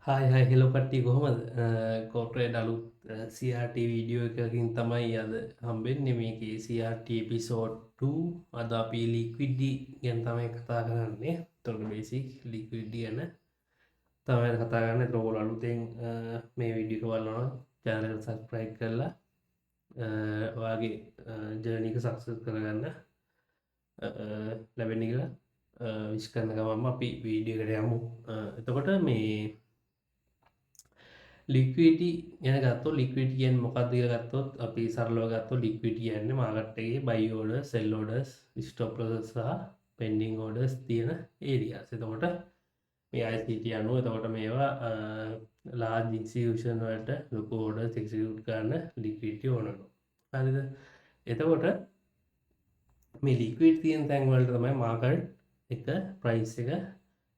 Hi hello කට්ටිය කොහොමද කෝට්‍රේඩ් අලුත් CRT වීඩියෝ එකකින් තමයි අද හම්බෙන්නේ මේකේ CRT එපිසෝඩ් 2 අද අපි ලික්විඩ්ඩි ගැන තමයි කතා කරන්නේ තොට බේසික් ලික්විඩ්ඩි ගැන තමයි කතා කරන්න ත්‍රෝගොල අලුතෙන් මේ විඩික වල්ලනවා චෑනල් සස්ප්‍රයි් කරලා ඔයාගේ ජර්නික සක්සස් කරගන්න ලැබෙන කියලා විශ් කරන ගමම අපි වීඩියකට යමු එතකොට මේ ලික්විටි ගැන ගත්තු ලික්විට කියෙන් මොකක්දක ගත්තොත් අපි සරලෝ ගත්තු ලික්විට කියන්න මාගට්ටගේ බයිෝඩ සෙල්ලෝඩස් ස්ටෝප්ලස සහ පෙන්ඩිං ෝඩස් තියෙන ඒරිය එතකොට මේ අයිසිට අනුව එතකොට මේවා ලා ජින්සිෂන් වලට ලොකෝඩ සෙක්සිකුට් කරන්න ලික්විටි ඕනනු හරිද එතකොට මේ ලික්විට තියෙන් තැන්වලට තමයි මාකට් එක ප්‍රයිස් එක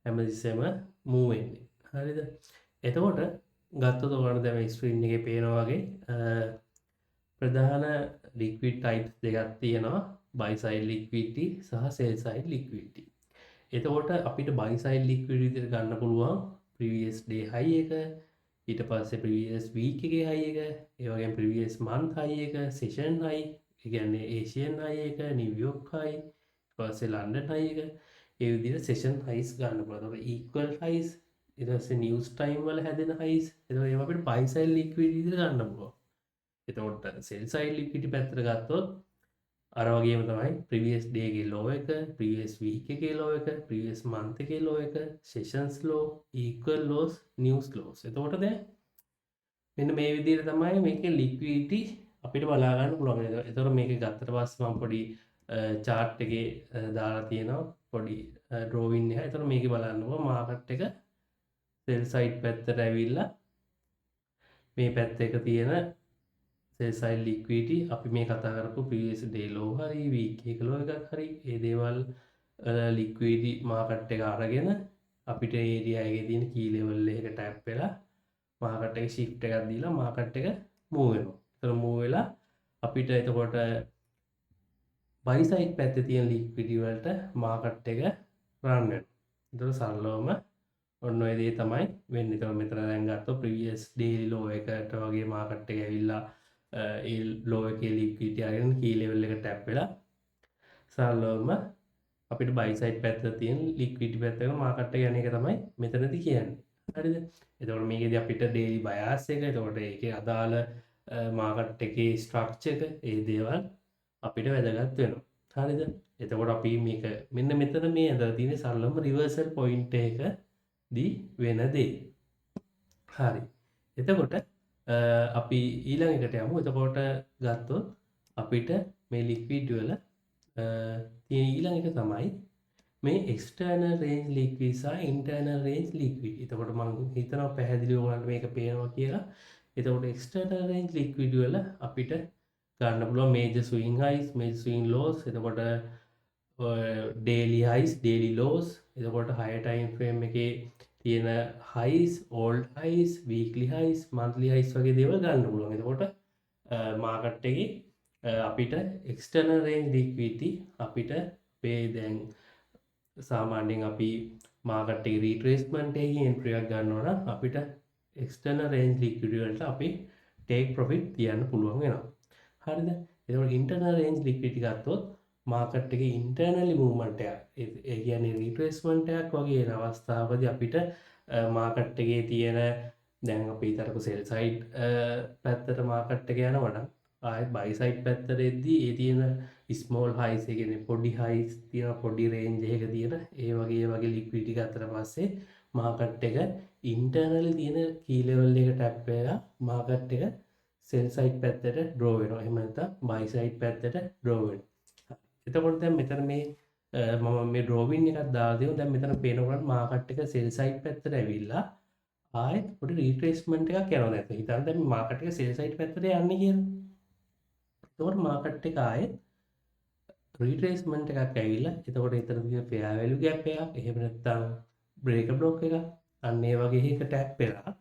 හැමදිස්සම මූවෙන්නේ හරිද එතකොට ගත්තු තෝරන දැම ස්ට්‍රීන් එක පේනවාගේ ප්‍රධාන ලික්විට ටයිප් දෙගත් තියෙනවා බයිසයිල් ලික්විටි සහ සේල්සයිල් ලික්විටි එතකොට අපිට බයිසයිල් ලික්විඩිතර ගන්න පුළුවන් ප්‍රවියස් ඩේ හයි එක ඊට පස්සේ ප්‍රවියස් වීක එක හයි එක ඒවගේ ප්‍රවියස් මන්ත් හයි එක සේෂන් හයි එකන්නේ ඒසියන් අය එක නිවියෝක් හයි පස්සේ ලන්ඩ හයි එක ඒ විදිර සේෂන් හයිස් ගන්න පුළතට ඒක්වල් හයිස් ඉරස නිියස් ටයිම් වල හැදෙන හයිස් එත ඒමට පයිසයිල් ලික්විඩ ගන්න පුුව එතකොට සෙල්සයිල් ලික්විටි පැත්තර ගත්තොත් අරවගේම තමයි ප්‍රවියස් ඩේගේ ලෝ එක ප්‍රවියස් වීක එකේ ලෝ එක ප්‍රවියස් මන්තකේ ලෝ එක ශේෂන්ස් ලෝ ඒකල් ලෝස් නිියස් ලෝස් එතකොට දැ මෙන්න මේ විදිර තමයි මේක ලික්වීටි අපිට බලාගන්න පුළොම එතොර මේක ගත්තර පස්සම පොඩි චාට්ටගේ දාලා තියෙනවා පොඩි ඩ්‍රෝවින් එතර මේක බලන්නවා මාකට් එක සෙල් සයිට් පැත්තට ඇවිල්ලා මේ පැත්ත එක තියෙන සෙල්සයිල් ලික්වීටි අපි මේ කතා කරපු පිස් ඩේලෝ හරි වීකේ කලෝ එකක් හරි ඒ දේවල් ලික්වීටි මාකට් එක අරගෙන අපිට ඒරියගේ තියෙන කීලෙවල්ල එක ටැප් වෙලා මාකට් එක ශිප්ට එකක් දීලා මාකට් එක මූවෙනවා තර මූවෙලා අපිට එතකොට බයිසයිට් පැත්ත තියෙන ලික්විටිවලට මාකට් එක රන්න දර සල්ලෝම ඔන්න ඒදේ තමයි වෙන්න තව මෙතර දැන්ගත්ත ප්‍රවියස් ඩේලි ලෝ එකට වගේ මාකට්ට ඇවිල්ලා ඒ ලෝ එක ලික්විටියගෙන කීලෙවල්ල එක ටැප්වෙලා සල්ලෝම අපිට බයිසයිට් පැත්ත තියෙන් ලික්විටි පැත්තක මාකට්ට ගැන එක තමයි මෙතනති කියන්න හරිද එතවට මේකෙද අපිට ඩේලි බයාස එක තකොට එක අදාළ මාකට් එක ස්ට්‍රක්්චක ඒ දේවල් අපිට වැදගත් වෙනවා හරිද එතකොට අපි මේක මෙන්න මෙතන මේ ඇද තින සල්ලම රිවර්සල් පොයින්ට එක දී වෙනදේ හරි එතකොට අපි ඊළඟකට යමු එතකොට ගත්තොත් අපිට මේ ලික්විඩ්වල තියෙන ඊළඟ එක තමයි මේ external range liquidity internal range liquidity එතකොට මං හිතනවා පැහැදිලි ඔයාලට මේක පේනවා කියලා එතකොට එක්ස්ටර්නල් රේන්ජ් ලික්විඩ් වල අපිට ගන්න පුළුවන් major swing highs major swing lows එතකොට ඩේලි හයිස් ඩේලි ලෝස් එතකොට හය ටයිම් ෆ්‍රේම් එකේ තියෙන highs old highs weekly highs monthly highs වගේ දේවල් ගන්න පුළුවන් එතකොට මාකට්ටගේ අපිට එක්ස්ටර්නල් රේන්ජ් ලික්විඩිටි අපිට පේ දැන් සාමාන්‍යයෙන් අපි මාකට්ටේ රීට්‍රේස්මන්ට් එකකින් එන්ට්‍රියක් ගන්නවනම් අපිට එක්ස්ටර්නල් රේන්ජ් ලික්විඩිටි වලට අපි ටේක් ප්‍රොෆිට් තියන්න පුළුවන් වෙනවා හරිද එතකොට ඉන්ටර්නල් රේන්ජ් ලික්විඩිටි ගත්තොත් මාකට් එක ඉන්ටර්නලි මූමන්ටයක් ඒ කියන්නේ රීට්‍රේස්මන්ටයක් වගේ අවස්ථාවද අපිට මාකට් එකේ තියෙන දැන් අපි තරක සෙල් සයිට් පැත්තට මාකට් එක යනවන ආය බයිසයිට් පැත්තර එද්දී ඒ තියෙන ස්මෝල් හයිසගෙන පොඩි හයිස් තියෙන පොඩි රේන්ජයක තියෙන ඒ වගේ ලික්විටි අතර පස්සේ මාකට් එක ඉන්ටර්නලි තියෙන කීලෙවල් එක ටැප්පලා මාකට් එක සෙල් සයිට් පැත්තට ඩ්‍රෝවෙන එහමත බයිසයිට් පැත්තට ඩ්‍රෝවෙන් එතකොට දැන් මෙතන මේ මම මේ ඩ්‍රෝවින් එකක් දාලා දෙමු දැන් මෙතන පේනකොට මාකට් එක සෙල් සයිට් පැත්තට ඇවිල්ලා ආයෙත් පොඩි රීට්‍රේස්මන්ට් එකක් යනවා නැත්නම් හිතන්න දැන් මාකට් එක සෙල් සයිට් පැත්තට යන්නේ කියලා. එතකොට මාකට් එක ආයෙත් රීට්‍රේස්මන්ට් එකක් ඇවිල්ලා එතකොට එතන තියෙන ෆෙයා වැලියු ගැප් එකක් එහෙම නැත්නම් බ්‍රේකර් බ්ලොක් එකක් අන්න ඒ වගේ එකකට ටැප් වෙලා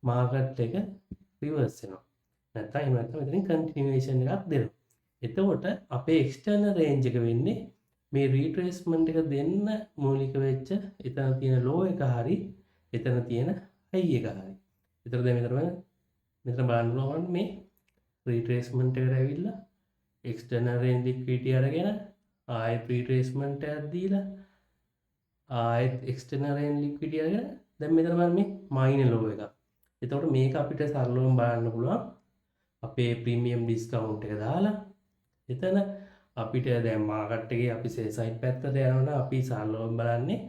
මාකට් එක රිවර්ස් වෙනවා. නැත්නම් එහෙම නැත්නම් මෙතනින් කන්ටිනියුේෂන් එකක් දෙනවා. එතකොට අපේ එක්ස්ටර්නල් රේන්ජ් එක වෙන්නේ මේ රීට්‍රේස්මන්ට් එක දෙන්න මූලික වෙච්ච එතන තියෙන ලෝ එක හරි එතන තියෙන හයි එක හරි. එතකොට දැන් මෙතන බලන්න පුළුවන් මේ රීට්‍රේස්මන්ට් එකට ඇවිල්ලා එක්ස්ටර්නල් රේන්ජ් ලික්විඩිටි අරගෙන ආයෙත් රීට්‍රේස්මන්ට් එකක් දීලා ආයෙත් එක්ස්ටර්නල් රේන්ජ් ලික්විඩිටි අරගෙන දැන් මෙතන බලන්න මේ මයිනර් ලෝ එක. එතකොට මේක අපිට සරලවම බලන්න පුළුවන් අපේ ප්‍රීමියම් ඩිස්කවුන්ට් එක දාලා එතන අපිට දැන් මාකට් එකේ අපි සෙල් සයිඩ් පැත්තට යනවනම් අපි සරලවම බලන්නේ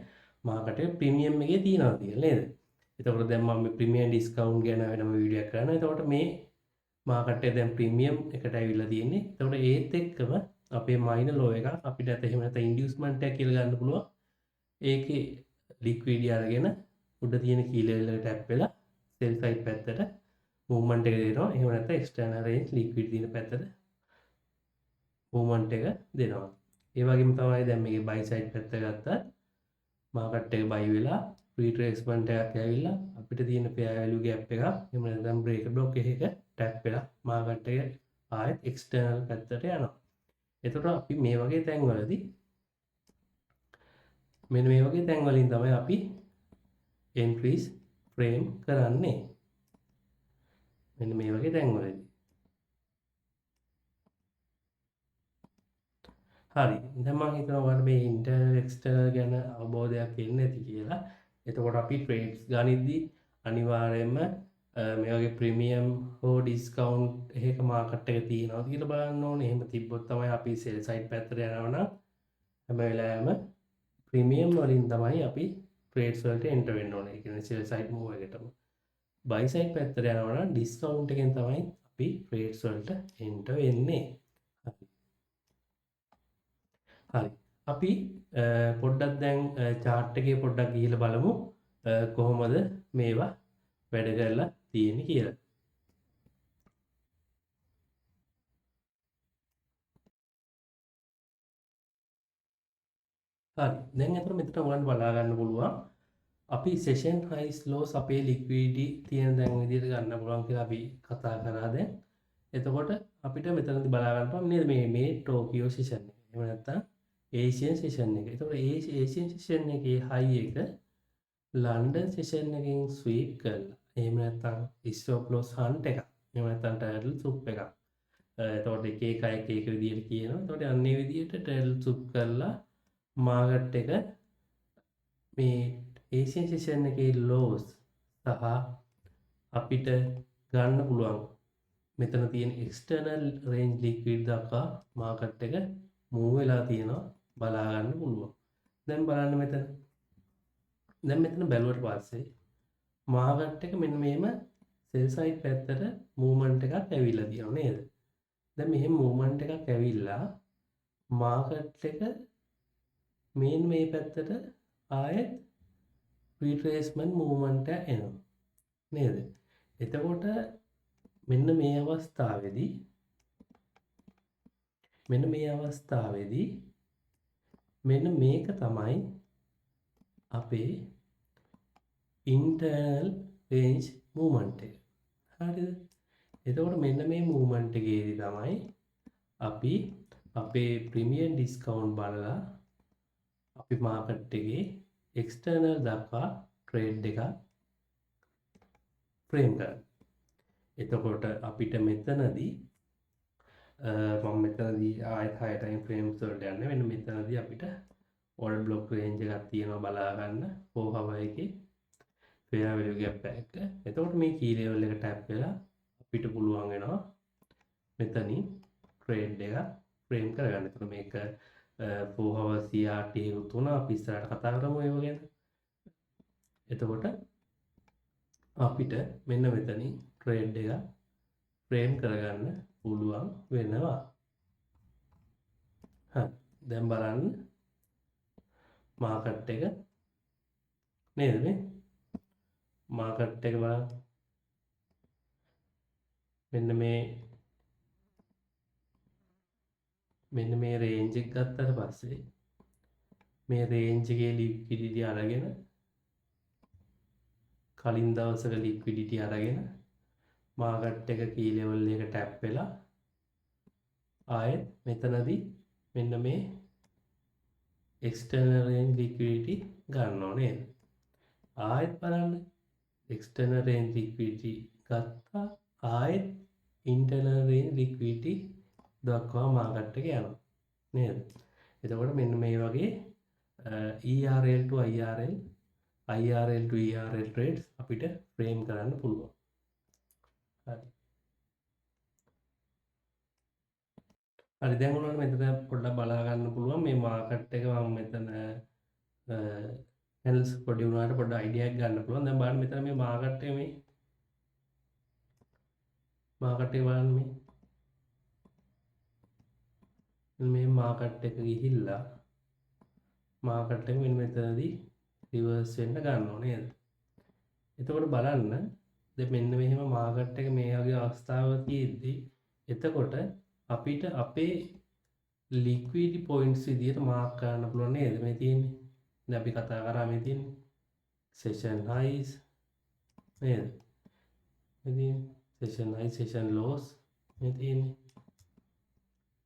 මාකට් එකේ ප්‍රීමියම් එකේ තියනවා කියලා නේද? එතකොට දැන් මම ප්‍රීමියම් ඩිස්කවුන්ට් ගැන වෙනම වීඩියෝ එකක් කරනවා. එතකොට මේ මාකට් එක දැන් ප්‍රීමියම් එකට ඇවිල්ලා තියෙන්නේ. එතකොට ඒත් එක්කම අපේ මයිනර් ලෝ එක අපිට එහෙම නැත්නම් ඉන්ඩියුස්මන්ට් එකක් කියලා ගන්න පුළුවන්. ඒකේ ලික්විඩිටි අරගෙන උඩ තියෙන කී ලෙවල් එකට ටැප් වෙලා සෙල් සයිඩ් පැත්තට මූව්මන්ට් එක දෙනවා. එහෙම නැත්නම් එක්ස්ටර්නල් රේන්ජ් ලික්විඩිටි තියෙන පැත්තට මූව්මන්ට් එක දෙනවා. ඒ වගේම තමයි දැන් මේකේ බයි සයිඩ් පැත්ත ගත්තත් මාකට් එක බයි වෙලා රීට්‍රේස්මන්ට් එකක් ඇවිල්ලා අපිට තියෙන ෆෙයා වැලියු ගෑප් එකක් එහෙම නැත්නම් බ්‍රේක් බ්ලොක් එකක ටැප් වෙලා මාකට් එක ආයෙත් එක්ස්ටර්නල් පැත්තට යනවා. එතකොට අපි මේ වගේ තැන්වලදී මෙන්න මේ වගේ තැන්වලින් තමයි අපි එන්ට්‍රීස් ෆ්‍රේම් කරන්නේ. මෙන්න මේ වගේ තැන්වලදී. හරි. දැන් මම හිතනවා ඔයාලට මේ ඉන්ටර්නල් එක්ස්ටර්නල් ගැන අවබෝධයක් එන්නේ නැති කියලා. එතකොට අපි ට්‍රේඩ්ස් ගනිද්දී අනිවාර්යයෙන්ම මේ වගේ ප්‍රීමියම් හෝ ඩිස්කවුන්ට් එකක මාකට් එක තියෙනවද කියලා බලන්න ඕනේ. එහෙම තිබ්බොත් තමයි අපි සෙල් සයිඩ් පැත්තට යනවා නම් හැම වෙලාවෙම ප්‍රීමියම් වලින් තමයි අපි ට්‍රේඩ්ස් වලට එන්ටර් වෙන්න ඕනේ. ඒ කියන්නේ සෙල් සයිඩ් මූව් එකටම. බයි සයිඩ් පැත්තට යනවා නම් ඩිස්කවුන්ට් එකෙන් තමයි අපි ට්‍රේඩ්ස් වලට එන්ටර් වෙන්නේ. හරි. අපි පොඩ්ඩක් දැන් chart එකේ පොඩ්ඩක් ගිහිල්ලා බලමු කොහොමද මේවා වැඩ කරලා තියෙන්නේ කියලා. හරි. දැන් අතන මෙතන ඔයගලන්ට බලා ගන්න පුළුවන් අපි session highs lows අපේ liquidity තියෙන දැන් විදිහට ගන්න පුළුවන් කියලා අපි කතා කරා දැන්. එතකොට අපිට මෙතනදී බලා ගන්න පුළුවන් නේද මේ ටෝකියෝ session එක. එහෙම නැත්නම් ඒසියන් සෙෂන් එක. එතකොට ඒසියන් සෙෂන් එකේ හයි එක ලන්ඩන් සෙෂන් එකෙන් ස්වීප් කරලා. එහෙම නැත්නම් ස්ටොප් ලොස් හන්ට් එකක්. එහෙම නැත්නම් ටර්ටල් සුප් එකක්. එතකොට එක එක විදියට කියනවා. එතකොට අන්නේ විදියට ටර්ටල් සුප් කරලා මාකට් එක මේ ඒසියන් සෙෂන් එකේ ලෝස් සහ අපිට ගන්න පුළුවන් මෙතන තියෙන එක්ස්ටර්නල් රේන්ජ් ලික්විඩ් දක්වා මාකට් එක මූව් වෙලා තියෙනවා. බලා ගන්න පුළුවන්. දැන් බලන්න මෙතන. දැන් මෙතන බැලුවට පස්සේ මාකට් එක මෙන්න මෙහෙම සෙල් සයිඩ් පැත්තට මූවමන්ට් එකක් ඇවිල්ලා තියෙනවා නේද? දැන් මෙහෙම මූවමන්ට් එකක් ඇවිල්ලා මාකට් එක මේ පැත්තට ආයෙත් රීට්‍රේස්මන්ට් මූවමන්ට් එක එනවා නේද? එතකොට මෙන්න මේ අවස්ථාවේදී මෙන්න මේක තමයි අපේ ඉන්ටර්නල් රේන්ජ් මූවමන්ට් එක. හරිද? එතකොට මෙන්න මේ මූවමන්ට් එකේදී තමයි අපි අපේ ප්‍රීමියම් ඩිස්කවුන්ට් බලලා අපි මාකට් එකේ එක්ස්ටර්නල් දක්වා ට්‍රේඩ් එකක් ෆ්‍රේම් කරන්නේ. එතකොට අපිට මෙතනදී මම මෙතනදී ආයෙත් 6 ටයිම් ෆ්‍රේම්ස් වලට යන්න වෙන මෙතනදී අපිට ඕඩර් බ්ලොක් රේන්ජ් එකක් තියෙනවා බලා ගන්න 4 hour එකේ fair value gap එක. එතකොට මේ key level එක tap වෙලා අපිට පුළුවන් වෙනවා මෙතනින් ට්‍රේඩ් එක ෆ්‍රේම් කරගන්න. එතකොට මේක 4 hour CRT එකක් උනා අපි ඉස්සරහට කතා කරමු ඒව ගැන. එතකොට අපිට මෙන්න මෙතනින් ට්‍රේඩ් එක ෆ්‍රේම් කරගන්න පුළුවන් වෙනවා. හරි. දැන් බලන්න මාකට් එක නේද මේ මාකට් එක බලන්න මෙන්න මේ රේන්ජ් එක ගත්තට පස්සේ මේ රේන්ජ් එකේ ලික්විඩිටි අරගෙන කලින් දවසක ලික්විඩිටි අරගෙන මාකට් එක කී ලෙවල් එක ටැප් වෙලා ආයෙත් මෙතනදී මෙන්න මේ එක්ස්ටර්නල් රේන්ජ් ලික්විඩිටි ගන්නවා නේද? ආයෙත් බලන්න එක්ස්ටර්නල් රේන්ජ් ලික්විඩිටි ගත්තා ආයෙත් ඉන්ටර්නල් රේන්ජ් ලික්විඩිටි දක්වා මාකට් එක යනවා නේද? එතකොට මෙන්න මේ වගේ ERL to IRL IRL to ERL trades අපිට ෆ්‍රේම් කරන්න පුළුවන්. හරි. හරි දැන් ඔයාලට මෙතන පොඩ්ඩක් බලා ගන්න පුළුවන් මේ මාකට් එක මම මෙතන හැන්ඩල්ස් පොඩි වුණාට පොඩ්ඩක් අයිඩියා එකක් ගන්න පුළුවන්. දැන් බලන්න මෙතන මේ මාකට් එක බලන්න මේ මාකට් එක ගිහිල්ලා මාකට් එක මෙන්න මෙතනදී රිවර්ස් වෙන්න ගන්නවා නේද? එතකොට බලන්න දැන් මෙන්න මෙහෙම මාකට් එක මේ වගේ අවස්ථාවක තියෙද්දි එතකොට අපිට අපේ ලික්විඩිටි පොයින්ට්ස් විදියට මාක් කරන්න පුළුවන් නේද? මේ තියෙන්නේ. දැන් අපි කතා කරා මේ තියෙන්නේ සෙෂන් හයිස් නේද? මේ සෙෂන් හයි සෙෂන් ලෝස් මේ තියෙන්නේ.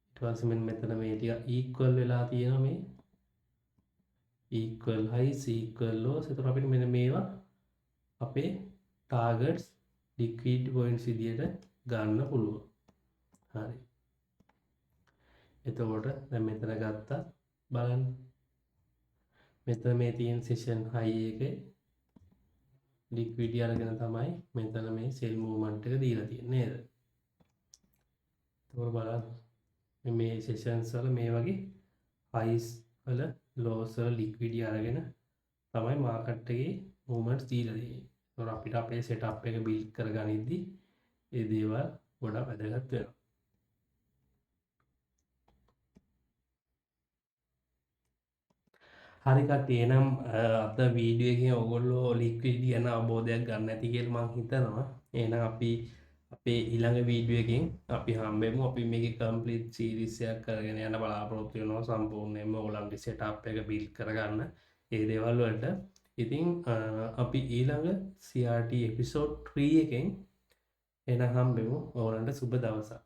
ඊට පස්සේ මෙතන මේ ටික ඉක්වල් වෙලා තියෙනවා මේ equal highs equal lows. එතකොට අපිට මෙන්න මේවා අපේ targets liquidity points විදියට ගන්න පුළුවන්. හරි. එතකොට දැන් මෙතන ගත්තා බලන්න. මෙතන මේ තියෙන session high එකේ liquidity අරගෙන තමයි මෙතන මේ sell movement එක දීලා තියෙන්නේ නේද? එතකොට බලන්න මේ sessions වල මේ වගේ highs වල lows වල liquidity අරගෙන තමයි market එකේ movements දීලා තියෙන්නේ. ඒතකොට අපිට අපේ setup එක build කරගනිද්දි මේ දේවල් ගොඩක් වැදගත් වෙනවා. හරි කට්ටිය එහෙනම් අද වීඩියෝ එකෙන් ඔයගොල්ලෝ liquidity ගැන අවබෝධයක් ගන්න ඇති කියලා මම හිතනවා. එහෙනම් අපි අපේ ඊළඟ වීඩියෝ එකෙන් අපි හම්බෙමු. අපි මේකේ complete series එකක් කරගෙන යන බලාපොරොත්තු වෙනවා සම්පූර්ණයෙන්ම ඔයගොල්ලන්ගේ setup එක build කරගන්න ඒ දේවල් වලට. ඉතින් අපි ඊළඟ CRT episode 3 එකෙන් එන හම්බෙමු. ඔයගොල්ලන්ට සුබ දවසක්.